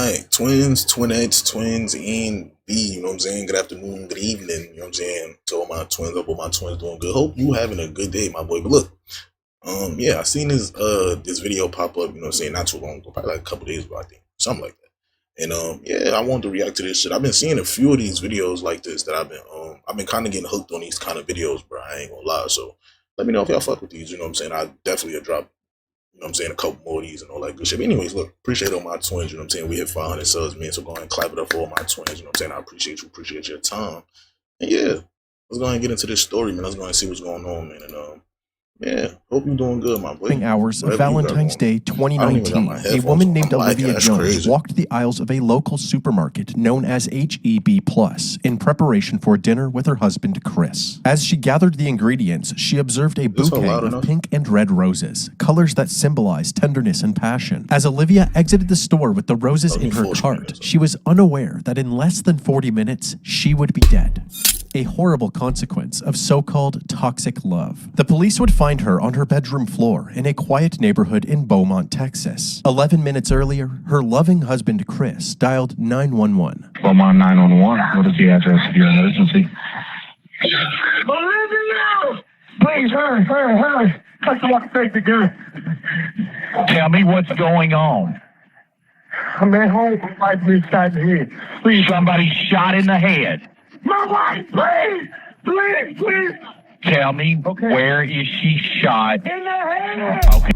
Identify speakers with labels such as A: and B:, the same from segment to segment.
A: Alright, twins, twinettes, twins, and B, you know what I'm saying? Good afternoon, good evening, you know what I'm saying? To all my twins, hope all my twins doing good. Hope you having a good day, my boy. But look, yeah, I seen this video pop up, you know what I'm saying, not too long ago, probably like a couple days ago, I think. Something like that. And yeah, I wanted to react to this shit. I've been seeing a few of these videos like this that I've been kind of getting hooked on these kind of videos, bro. I ain't gonna lie. So let me know if y'all fuck with these, you know what I'm saying? I definitely drop, you know what I'm saying, a couple more of these and all that good shit. But anyways, look, appreciate all my twins, you know what I'm saying? We hit 500 subs, man. So go ahead and clap it up for all my twins, you know what I'm saying? I appreciate you, appreciate your time. And yeah, let's go ahead and get into this story, man. Let's go ahead and see what's going on, man. And yeah, hope you're doing good, my boy.
B: Hours of Valentine's Day 2019, a woman named Olivia Jones walked the aisles of a local supermarket known as HEB Plus in preparation for dinner with her husband, Chris. As she gathered the ingredients, she observed a bouquet of pink and red roses, colors that symbolize tenderness and passion. As Olivia exited the store with the roses in her cart, she was unaware that in less than 40 minutes, she would be dead. A horrible consequence of so-called toxic love. The police would find her on her bedroom floor in a quiet neighborhood in Beaumont, Texas. 11 minutes earlier, her loving husband, Chris, dialed 911.
C: Beaumont 911, what is the address of your emergency?
D: Olivia! Please, hurry. That's what I take the gun.
C: Tell me what's going on.
D: I'm at home, my wife is shot in the head. Please.
C: Somebody shot in the head.
D: My wife, please.
C: Tell me, where is she shot?
D: In the head.
C: Okay.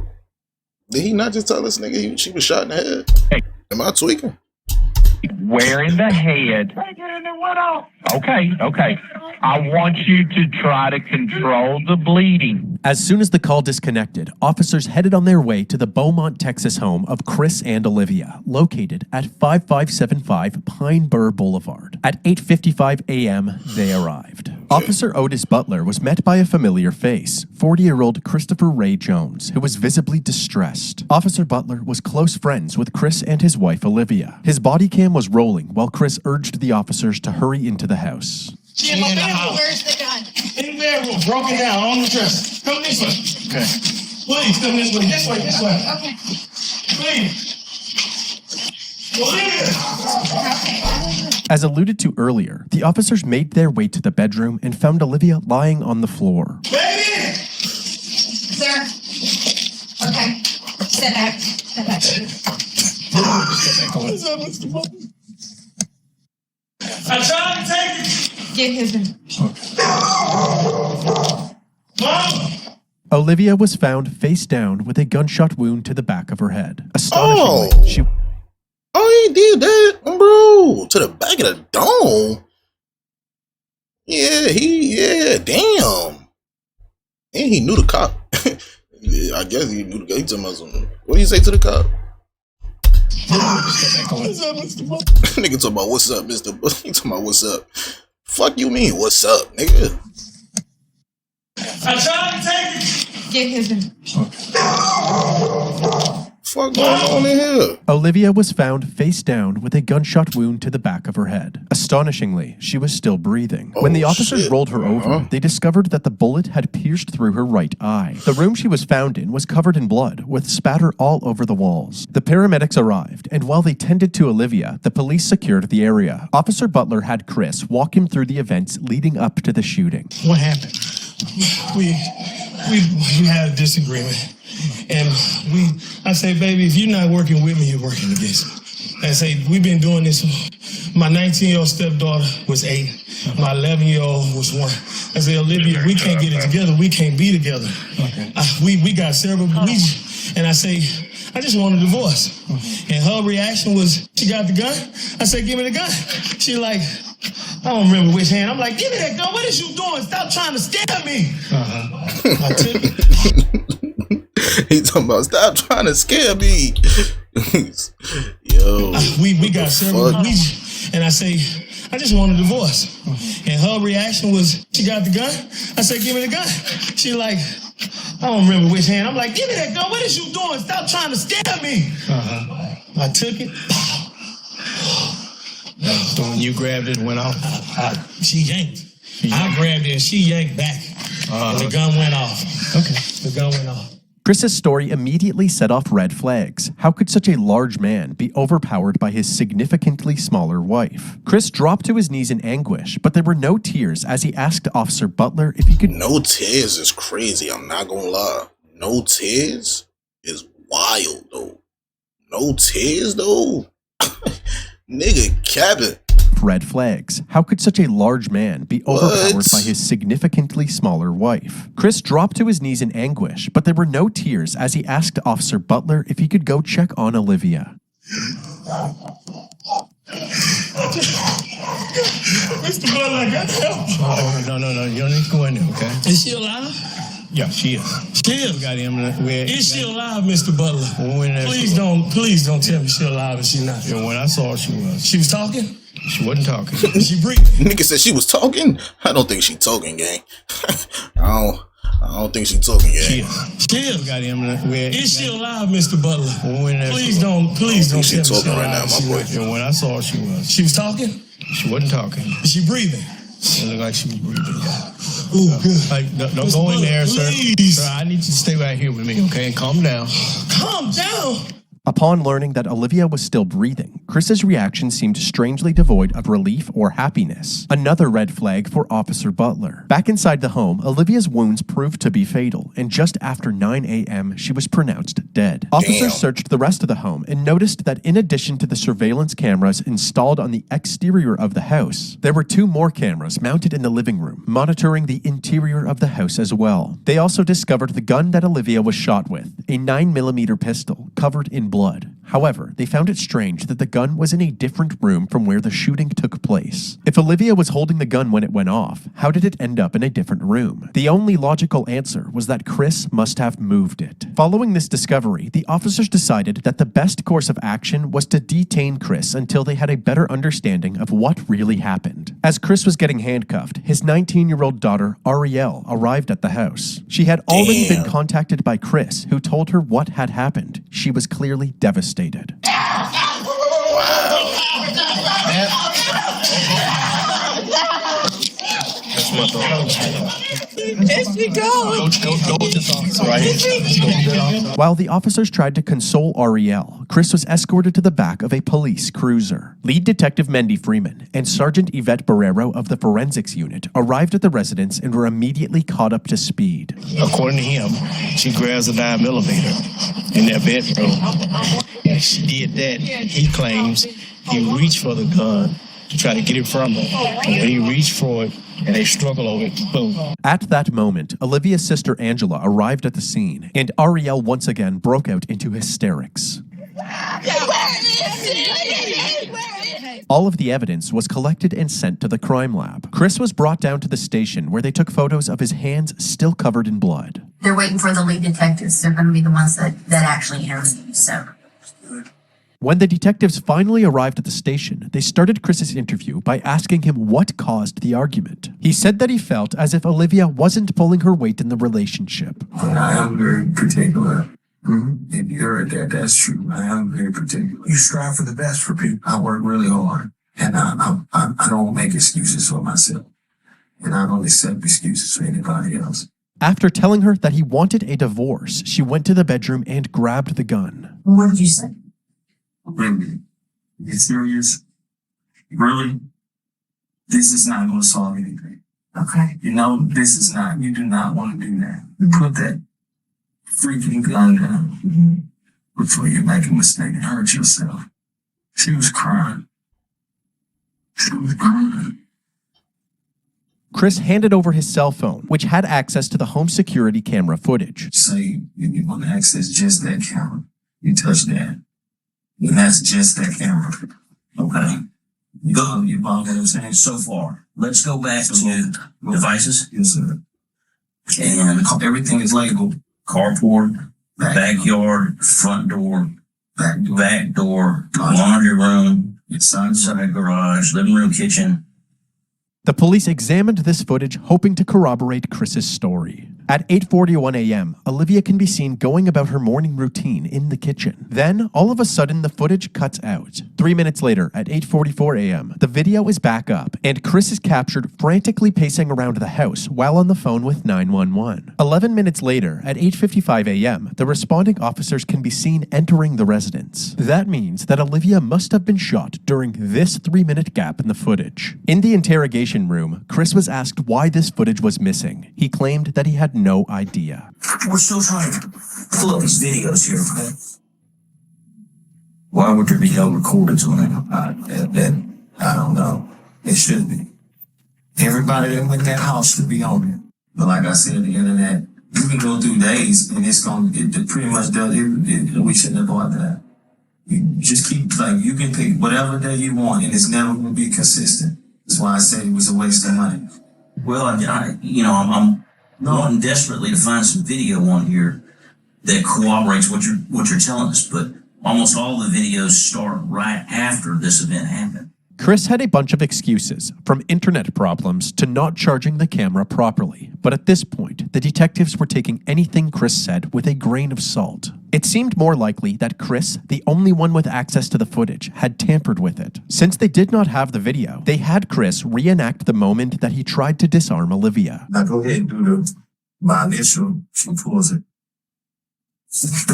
A: Did he not just tell this nigga she was shot in the head?
C: Hey.
A: Am I tweaking?
C: Where in the head?
D: Take it and it went off.
C: Okay. I want you to try to control the bleeding.
B: As soon as the call disconnected, officers headed on their way to the Beaumont, Texas home of Chris and Olivia, located at 5575 Pine Bur Boulevard. At 8:55 a.m., they arrived. Officer Otis Butler was met by a familiar face, 40-year-old Christopher Ray Jones, who was visibly distressed. Officer Butler was close friends with Chris and his wife, Olivia. His body cam was rolling while Chris urged the officers to hurry into the house.
E: She in my bedroom. Where's the gun?
D: In the bedroom, broken down on the dresser. Come this way.
C: Okay.
D: Please, come this way. This way.
E: Okay.
D: Please. Olivia!
B: As alluded to earlier, the officers made their way to the bedroom and found Olivia lying on the floor.
D: Baby!
E: Sir. Okay. Step back.
D: What's up, Mr. Butler? I tried to take it.
E: Get his.
D: Mom!
B: Olivia was found face down with a gunshot wound to the back of her head. Astonishingly,
A: he did that, bro. To the back of the dome. Yeah, damn. And he knew the cop. I guess he knew the guy. He talking about something. What do you say to the cop?
D: What's up, Mr. Butler?
A: Nigga talking about what's up, Mr. Butler. He talking about what's up. Fuck you mean, what's up, nigga?
D: I tried to take it.
E: Get his.
A: Fuck going on in here?
B: Olivia was found face down with a gunshot wound to the back of her head. Astonishingly, she was still breathing. When the officers rolled her over, they discovered that the bullet had pierced through her right eye. The room she was found in was covered in blood, with spatter all over the walls. The paramedics arrived, and while they tended to Olivia, the police secured the area. Officer Butler had Chris walk him through the events leading up to the shooting.
D: What happened? We had a disagreement. And I say, baby, if you're not working with me, you're working against me. I say, we've been doing this. My 19-year-old stepdaughter was 8. My 11-year-old was 1. I say, Olivia, we can't get it together. We can't be together. Okay. We got several. And I say, I just want a divorce. And her reaction was, she got the gun? I said, give me the gun. She like, I don't remember which hand. I'm like, give me that gun. What is you doing? Stop trying to scare me. I took it.
A: He talking about stop trying to scare me. Yo,
D: we got several. And I say, I just want a divorce. And her reaction was, she got the gun? I said, give me the gun. She like, I don't remember which hand. I'm like, give me that gun. What is you doing? Stop trying to scare me. I took it.
F: So when you grabbed it and went off?
D: She yanked. I grabbed it and she yanked back. And the gun went off.
F: Okay.
D: The gun went off.
B: Chris's story immediately set off red flags. How could such a large man be overpowered by his significantly smaller wife? Chris dropped to his knees in anguish, but there were no tears as he asked Officer Butler if he could—
A: No tears is crazy, I'm not gonna lie. No tears is wild, though. No tears, though? Nigga, cabin.
B: Red flags. How could such a large man be overpowered by his significantly smaller wife? Chris dropped to his knees in anguish, but there were no tears as he asked Officer Butler if he could go check on Olivia.
D: Mr. Butler, I got help.
F: Oh, no. You don't need to go in there, okay?
D: Is she alive?
F: Yeah, she is.
D: She is.
F: We got him.
D: Is she alive, Mr. Butler? Please don't tell me she's alive if she's not.
F: Yeah, when I saw her, she was.
D: She was talking?
F: She wasn't talking.
D: Is she breathing?
A: Nigga said she was talking? I don't think she talking, gang. I don't think she talking, gang.
F: She is.
D: She is.
F: We got him.
D: Is she alive, Mr. Butler?
A: She
D: Please don't tell me
A: talking
D: she's
A: right
D: alive.
A: now, my boy.
F: Yeah, when I saw her, she was.
D: She was talking?
F: She wasn't talking.
D: Is she breathing?
F: It looked like she was breathing.
D: Ooh, good.
F: Like, don't go in there, sir.
D: Please.
F: Sir, I need you to stay right here with me, okay? Calm down.
D: Calm down.
B: Upon learning that Olivia was still breathing, Chris's reaction seemed strangely devoid of relief or happiness. Another red flag for Officer Butler. Back inside the home, Olivia's wounds proved to be fatal, and just after 9 a.m., she was pronounced dead. Officers searched the rest of the home and noticed that in addition to the surveillance cameras installed on the exterior of the house, there were 2 more cameras mounted in the living room, monitoring the interior of the house as well. They also discovered the gun that Olivia was shot with, a 9mm pistol covered in blood. However, they found it strange that the gun was in a different room from where the shooting took place. If Olivia was holding the gun when it went off, how did it end up in a different room? The only logical answer was that Chris must have moved it. Following this discovery, the officers decided that the best course of action was to detain Chris until they had a better understanding of what really happened. As Chris was getting handcuffed, his 19-year-old daughter, Ariel, arrived at the house. She had already been contacted by Chris, who told her what had happened. She was clearly devastated. While the officers tried to console Ariel, Chris was escorted to the back of a police cruiser. Lead Detective Mendy Freeman and Sergeant Yvette Barrero of the Forensics Unit arrived at the residence and were immediately caught up to speed.
F: According to him, she grabs a 9mm in their bedroom. And she did that. He claims he reached for the gun to try to get it from her. And when he reached for it, and they struggle over it, boom.
B: At that moment, Olivia's sister Angela arrived at the scene, and Ariel once again broke out into hysterics. All of the evidence was collected and sent to the crime lab. Chris was brought down to the station where they took photos of his hands still covered in blood.
G: They're waiting for the lead detectives. They're going to be the ones that actually interview. So.
B: When the detectives finally arrived at the station, they started Chris's interview by asking him what caused the argument. He said that he felt as if Olivia wasn't pulling her weight in the relationship.
H: I am very particular. If you heard that, that's true. I am very particular. You strive for the best for people. I work really hard, and I don't make excuses for myself, and I don't accept excuses for anybody else.
B: After telling her that he wanted a divorce, she went to the bedroom and grabbed the gun.
G: What did you say?
H: Really? You serious? Really? This is not going to solve anything.
G: Okay.
H: You know, this is not, you do not want to do that. Put that freaking gun down before you make a mistake and hurt yourself. She was crying. She was crying.
B: Chris handed over his cell phone, which had access to the home security camera footage.
H: Say you want to access just that camera. You touch that. And that's just that camera. Okay. Go, you follow what I'm saying? So far. Let's go back to devices. Yes, sir. And everything is labeled. Carport, backyard, front door, back door, laundry room, inside garage, living room, kitchen.
B: The police examined this footage, hoping to corroborate Chris's story. At 8:41 a.m., Olivia can be seen going about her morning routine in the kitchen. Then, all of a sudden, the footage cuts out. 3 minutes later, at 8:44 a.m., the video is back up, and Chris is captured frantically pacing around the house while on the phone with 911. 11 minutes later, at 8:55 a.m., the responding officers can be seen entering the residence. That means that Olivia must have been shot during this 3-minute gap in the footage. In the interrogation room, Chris was asked why this footage was missing. He claimed that he had no idea.
H: We're still trying to pull up these videos here, okay? Why would there be no recordings on it? I don't know. It should be. Everybody that went in that house should be on it. But like I said, the internet, you can go through days and it pretty much does it. We shouldn't have bought that. You just keep, like, you can pick whatever day you want and it's never going to be consistent. That's why I said it was a waste of money. Well, I'm wanting desperately to find some video on here that corroborates what you're telling us, but almost all the videos start right after this event happened.
B: Chris had a bunch of excuses, from internet problems to not charging the camera properly. But at this point, the detectives were taking anything Chris said with a grain of salt. It seemed more likely that Chris, the only one with access to the footage, had tampered with it. Since they did not have the video, they had Chris reenact the moment that he tried to disarm Olivia.
H: Now go ahead and do my initial. She pulls it.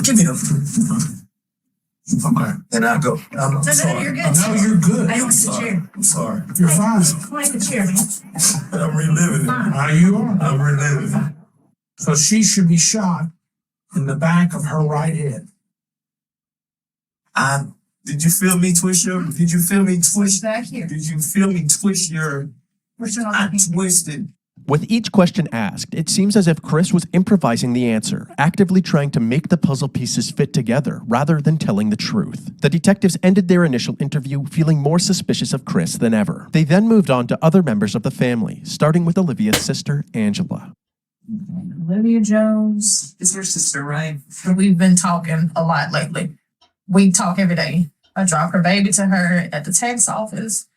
H: Give me the. Okay. And I go. I'm sorry.
E: You're good.
H: No, you're good.
E: I don't want the chair.
H: I'm sorry. You're fine.
E: Come like the chair, man.
H: I'm reliving it.
D: How you are?
H: I'm reliving it.
D: So she should be shot in the back of her right head.
H: Did you feel me twist your? Did you feel me twist?
E: Back here.
H: Did you feel me twist your? I twisted.
B: With each question asked, it seems as if Chris was improvising the answer, actively trying to make the puzzle pieces fit together rather than telling the truth. The detectives ended their initial interview feeling more suspicious of Chris than ever. They then moved on to other members of the family, starting with Olivia's sister, Angela.
I: Olivia Jones is your sister, right? We've been talking a lot lately. We talk every day. I drop her baby to her at the tax office.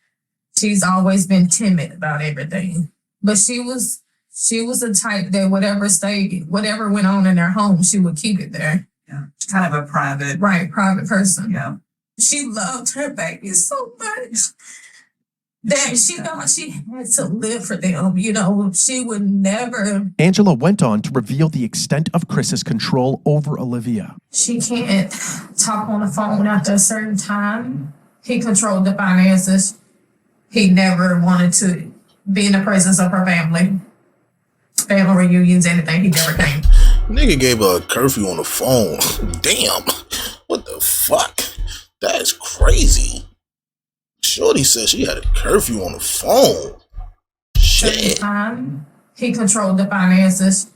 I: She's always been timid about everything. But she was the type that whatever went on in their home, she would keep it there.
J: Yeah, kind of a private
I: private person.
J: Yeah.
I: She loved her baby so much that she thought she had to live for them. She would never.
B: Angela went on to reveal the extent of Chris's control over Olivia.
I: She can't talk on the phone after a certain time. He controlled the finances. He never wanted to be in the presence of her family reunions, anything. He never came.
A: Nigga gave her a curfew on the phone. Damn. What the fuck? That is crazy. Shorty said she had a curfew on the phone. Shit.
I: He controlled the finances.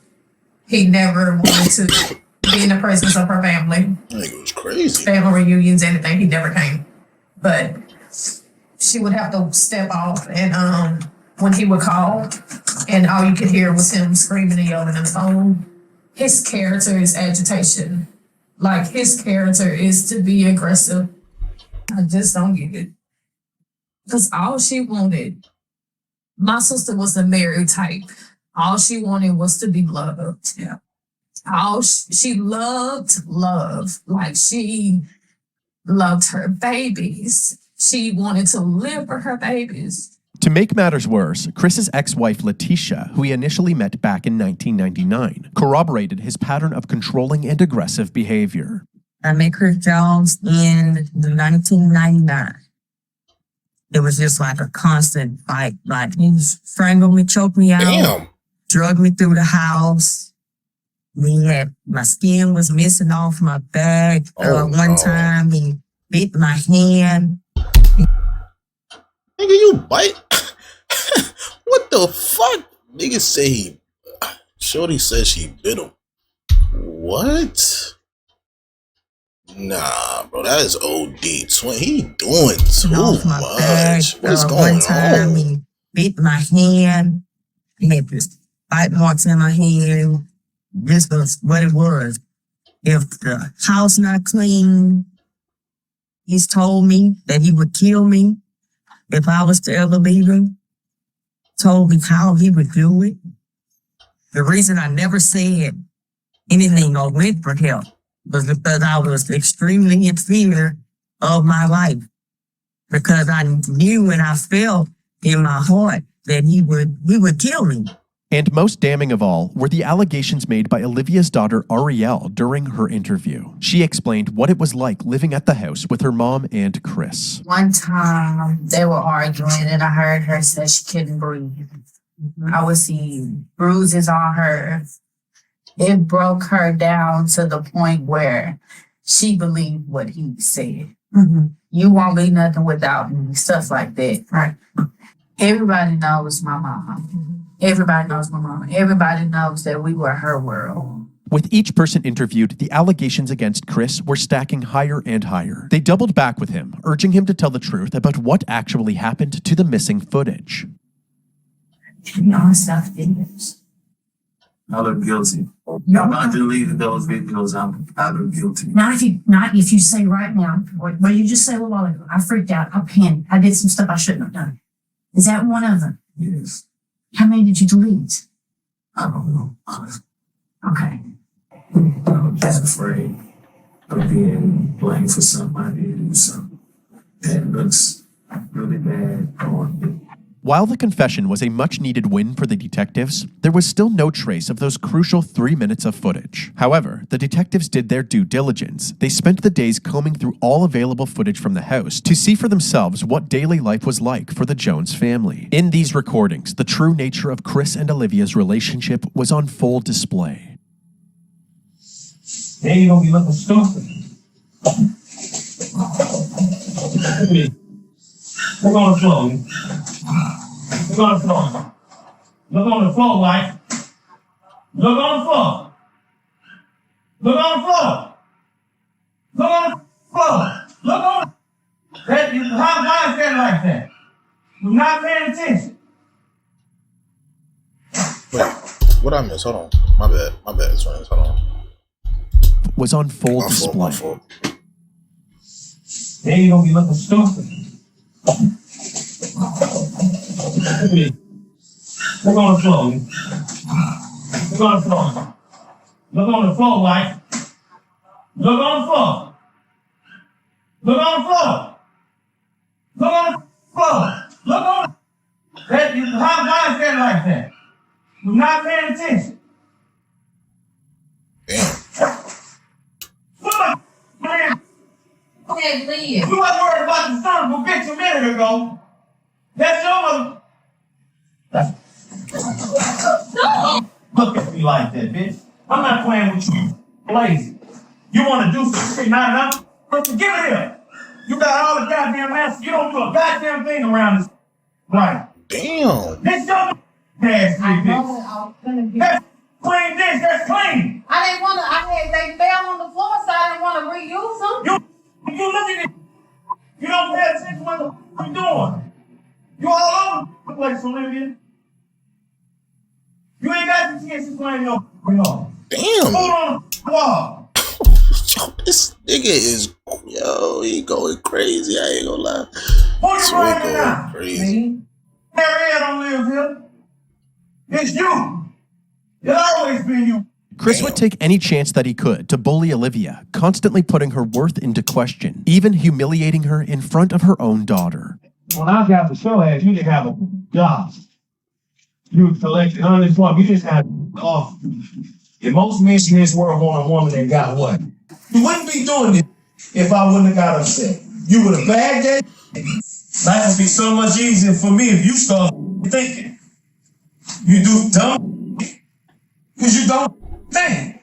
I: He never wanted to be in the presence of her family.
A: Nigga was crazy.
I: Family reunions, anything. He never came. But she would have to step off, and when he would call, and all you could hear was him screaming and yelling on the phone. His character is agitation. Like, his character is to be aggressive. I just don't get it. Because all she wanted, my sister was a married type. All she wanted was to be loved.
J: Yeah.
I: She loved love. Like, she loved her babies. She wanted to live for her babies.
B: To make matters worse, Chris's ex-wife Letitia, who he initially met back in 1999, corroborated his pattern of controlling and aggressive behavior.
K: I met Chris Jones in 1999. It was just like a constant fight. Like, he strangled me, choked me out,
A: Damn.
K: Drugged me through the house. My skin was missing off my back. One time he bit my hand.
A: Nigga, you bite? What the fuck? Nigga say Shorty said she bit him. What? Nah, bro, that is OD. He doing too much. What's going
K: One time
A: on?
K: he bit my hand. He had this bite marks in my hand. This was what it was. If the house not clean, he's told me that he would kill me if I was to ever leave him. Told me how he would do it. The reason I never said anything or went for help was because I was extremely in fear of my life. Because I knew and I felt in my heart that he would kill me.
B: And most damning of all were the allegations made by Olivia's daughter Ariel during her interview. She explained what it was like living at the house with her mom and Chris.
G: One time they were arguing and I heard her say she couldn't breathe. I would see bruises on her. It broke her down to the point where she believed what he said. You won't be nothing without me, stuff like that. Right. Everybody knows my mom. Everybody knows my mom. Everybody knows that we were her world.
B: With each person interviewed, the allegations against Chris were stacking higher and higher. They doubled back with him, urging him to tell the truth about what actually happened to the missing footage.
G: To be honest, I videos.
H: I look guilty. No, if I deleted those videos, I look guilty.
E: Not if you say right now, what you just said a while ago, I freaked out, I panicked, I did some stuff I shouldn't have done. Is that one of them?
H: Yes.
E: How many did you delete?
H: I don't know. Honestly.
E: Okay.
H: I'm just afraid of being blamed for something I did do something that looks really bad on me.
B: While the confession was a much-needed win for the detectives, there was still no trace of those crucial 3 minutes of footage. However, the detectives did their due diligence. They spent the days combing through all available footage from the house to see for themselves what daily life was like for the Jones family. In these recordings, the true nature of Chris and Olivia's relationship was on full display.
D: Then you're gonna be looking stupid. Look at me. Look on the floor. Look on the floor. Look on the floor, Mike. Look on the floor. Look on the floor. Look on the floor. Look on that. Why is that like that? You're not paying attention.
A: Wait, what I miss? Hold on. My bad, friends. Hold on.
B: Was on full display.
A: My fault.
D: Then you're gonna be looking stupid. Look at me. Look on the floor. Look on the floor. Look on the floor, Mike. Look on the floor. Look on the floor. Look on the floor. Look on that. Why is that like that? You're not paying attention.
A: Damn.
D: Look, man.
G: Hey, Leah.
D: You wasn't worried about the son of a bitch a minute ago. That's your mother. Look at me like that, bitch. I'm not playing with you. Lazy. You want to do some shit, not enough? Give it here. You got all the goddamn answers. You don't do a goddamn thing around this. Right.
A: Damn.
D: This your ass, bitch.
G: I was gonna be.
D: That's clean dish. That's clean.
G: I didn't want to. They fell on the floor, so I didn't want to reuse them.
D: You look at it. You don't pay attention to what the fuck you doing. You all over the place, Olivia. You ain't got the chance to play no.
A: Damn.
D: Hold on the wall.
A: Yo, this nigga is, he going crazy. I ain't gonna lie.
D: Who's right
A: going
D: now?
A: crazy.
D: Harriet don't live here. It's you. It's always been you.
B: Chris would take any chance that he could to bully Olivia, constantly putting her worth into question, even humiliating her in front of her own daughter.
D: When I got the show ass, you didn't have a job. You collected unemployment. You just had off. If most men in this world want a woman that got what? You wouldn't be doing it if I wouldn't have got upset. You would have bagged that. Life would be so much easier for me if you start thinking. You do dumb because you don't think.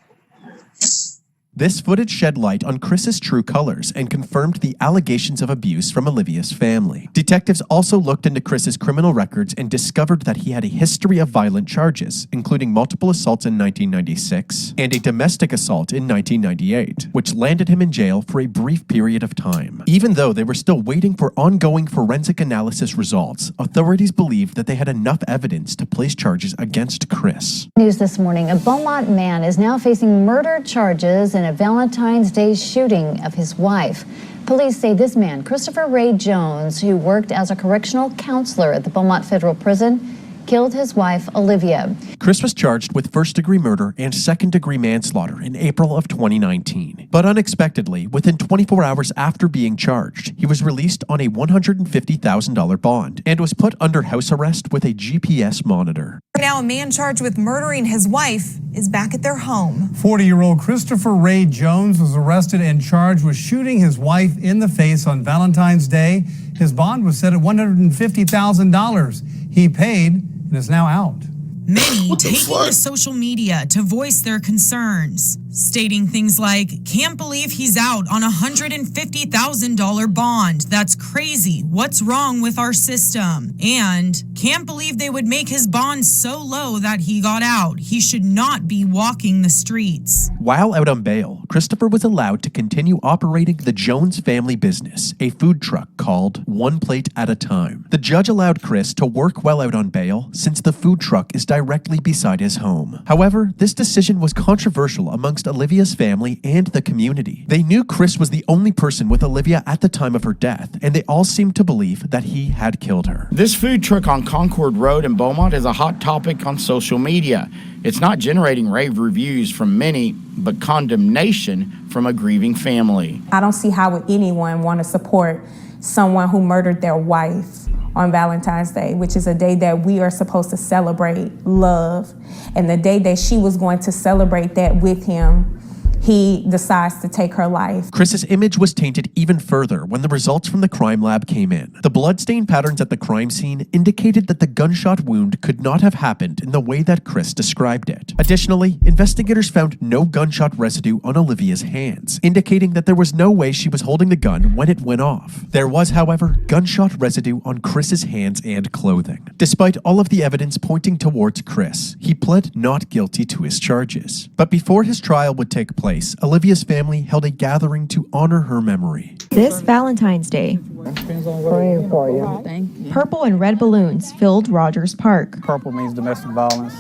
B: This footage shed light on Chris's true colors and confirmed the allegations of abuse from Olivia's family. Detectives also looked into Chris's criminal records and discovered that he had a history of violent charges, including multiple assaults in 1996 and a domestic assault in 1998, which landed him in jail for a brief period of time. Even though they were still waiting for ongoing forensic analysis results, authorities believed that they had enough evidence to place charges against Chris.
L: News this morning, a Beaumont man is now facing murder charges in a Valentine's Day shooting of his wife. Police say this man, Christopher Ray Jones, who worked as a correctional counselor at the Beaumont Federal Prison, killed his wife, Olivia.
B: Chris was charged with first-degree murder and second-degree manslaughter in April of 2019. But unexpectedly, within 24 hours after being charged, he was released on a $150,000 bond and was put under house arrest with a GPS monitor.
M: Now, a man charged with murdering his wife is back at their home.
N: 40-year-old Christopher Ray Jones was arrested and charged with shooting his wife in the face on Valentine's Day. His bond was set at $150,000. He paid and is now out.
M: Many taking to social media to voice their concerns, stating things like, "Can't believe he's out on a $150,000 bond. That's crazy. What's wrong with our system?" And, "Can't believe they would make his bond so low that he got out. He should not be walking the streets."
B: While out on bail, Christopher was allowed to continue operating the Jones family business, a food truck called One Plate at a Time. The judge allowed Chris to work while out on bail since the food truck is directly beside his home. However, this decision was controversial amongst Olivia's family and the community. They knew Chris was the only person with Olivia at the time of her death, and they all seemed to believe that he had killed her.
O: This food truck on Concord Road in Beaumont is a hot topic on social media. It's not generating rave reviews from many, but condemnation from a grieving family.
P: I don't see how would anyone want to support someone who murdered their wife on Valentine's Day, which is a day that we are supposed to celebrate love. And the day that she was going to celebrate that with him, he decides to take her life.
B: Chris's image was tainted even further when the results from the crime lab came in. The bloodstain patterns at the crime scene indicated that the gunshot wound could not have happened in the way that Chris described it. Additionally, investigators found no gunshot residue on Olivia's hands, indicating that there was no way she was holding the gun when it went off. There was, however, gunshot residue on Chris's hands and clothing. Despite all of the evidence pointing towards Chris, he pled not guilty to his charges. But before his trial would take place, Olivia's family held a gathering to honor her memory.
Q: This Valentine's Day,
R: Praying for you.
Q: purple and red balloons filled Rogers Park.
R: Purple means domestic violence,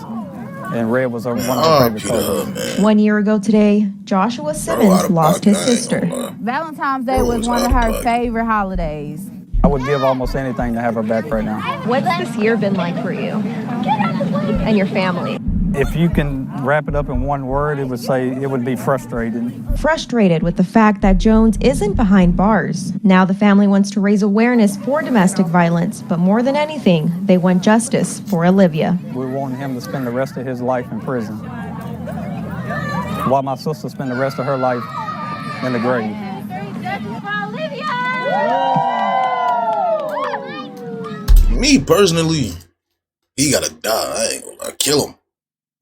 R: and red was one of our favorite colors.
Q: 1 year ago today, Joshua Simmons lost his sister.
S: Valentine's Day was one of her favorite holidays.
R: I would give almost anything to have her back right now.
Q: What's this year been like for you and your family?
R: If you can wrap it up in one word, it would be frustrated.
Q: Frustrated with the fact that Jones isn't behind bars. Now the family wants to raise awareness for domestic violence, but more than anything, they want justice for Olivia.
R: We want him to spend the rest of his life in prison, while my sister spent the rest of her life in the grave.
A: Me personally, he gotta die. I ain't gonna kill him.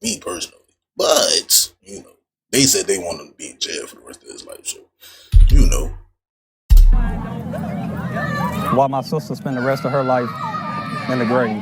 A: Me personally. But, they said they want him to be in jail for the rest of his life, so,
R: While my sister spent the rest of her life in the grave.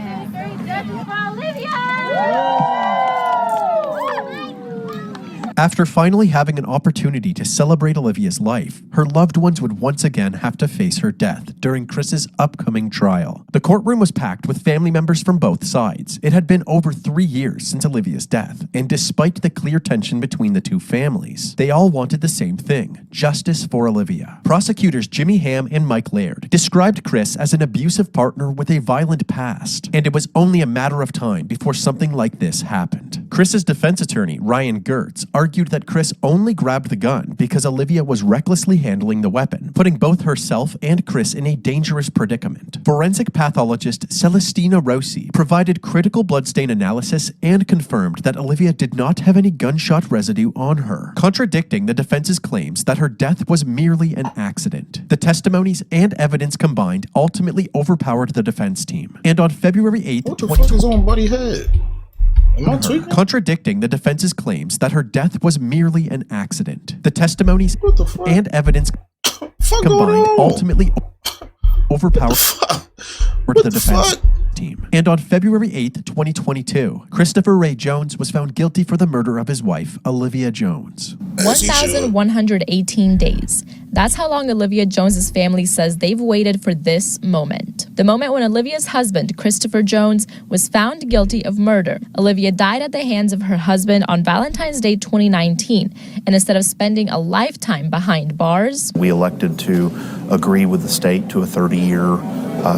B: After finally having an opportunity to celebrate Olivia's life, her loved ones would once again have to face her death during Chris's upcoming trial. The courtroom was packed with family members from both sides. It had been over 3 years since Olivia's death, and despite the clear tension between the two families, they all wanted the same thing: justice for Olivia. Prosecutors Jimmy Ham and Mike Laird described Chris as an abusive partner with a violent past, and it was only a matter of time before something like this happened. Chris's defense attorney, Ryan Gertz, argued that Chris only grabbed the gun because Olivia was recklessly handling the weapon, putting both herself and Chris in a dangerous predicament. Forensic pathologist Celestina Rossi provided critical bloodstain analysis and confirmed that Olivia did not have any gunshot residue on her, contradicting the defense's claims that her death was merely an accident. The testimonies and evidence combined ultimately overpowered the defense team, and on February 8th,
A: what the fuck is on Buddy head?
B: Contradicting the defense's claims that her death was merely an accident. The testimonies and evidence combined ultimately overpowered the defense team. And on February 8th, 2022, Christopher Ray Jones was found guilty for the murder of his wife, Olivia Jones.
T: 1,118 days. That's how long Olivia Jones's family says they've waited for this moment. The moment when Olivia's husband, Christopher Jones, was found guilty of murder. Olivia died at the hands of her husband on Valentine's Day 2019, and instead of spending a lifetime behind bars,
U: we elected to agree with the state to a 30-year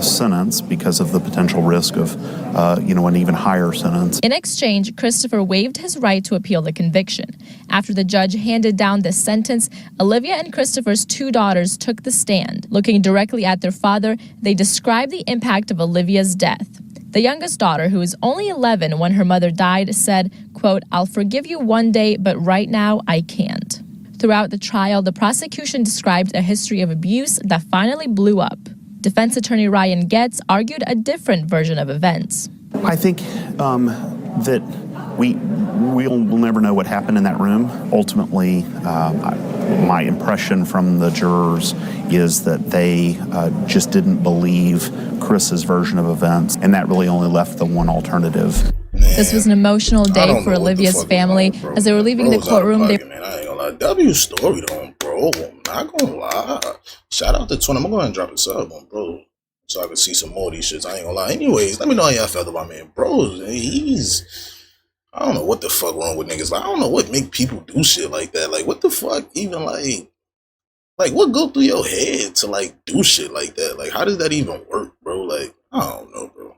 B: sentence because of the potential risk of, an even higher sentence.
T: In exchange, Christopher waived his right to appeal the conviction. After the judge handed down the sentence, Olivia and Christopher's 2 daughters took the stand. Looking directly at their father, they described the impact of Olivia's death. The youngest daughter, who was only 11 when her mother died, said, quote, "I'll forgive you one day, but right now I can't." Throughout the trial, the prosecution described a history of abuse that finally blew up. Defense attorney Ryan Getz argued a different version of events.
B: I think that we'll never know what happened in that room. Ultimately, my impression from the jurors is that they just didn't believe Chris's version of events, and that really only left the one alternative.
T: This was an emotional day for Olivia's family. As they were leaving the courtroom,
A: I ain't gonna lie. W story though, bro. I'm not gonna lie. Shout out to Twin. I'm gonna go ahead and drop a sub on bro, so I can see some more of these shits. I ain't gonna lie. Anyways, let me know how y'all felt about man. Bro, I don't know what the fuck wrong with niggas. Like, I don't know what make people do shit like that. Like, what the fuck even like what go through your head to like do shit like that? Like, how does that even work, bro? Like, I don't know, bro.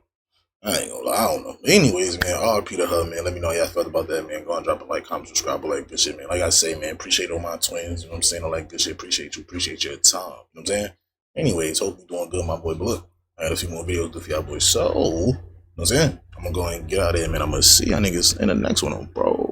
A: I ain't gonna lie, I don't know. Anyways, man, RP to her, man. Let me know how y'all felt about that, man. Go and drop a like, comment, subscribe, all that good shit, man. Like I say, man, appreciate all my twins. You know what I'm saying? All that good shit. Appreciate you. Appreciate your time. You know what I'm saying? Anyways, hope you're doing good, my boy. But look, I had a few more videos to do for y'all boys. So, you know what I'm saying? I'm gonna go and get out of here, man. I'm gonna see y'all niggas in the next one, bro.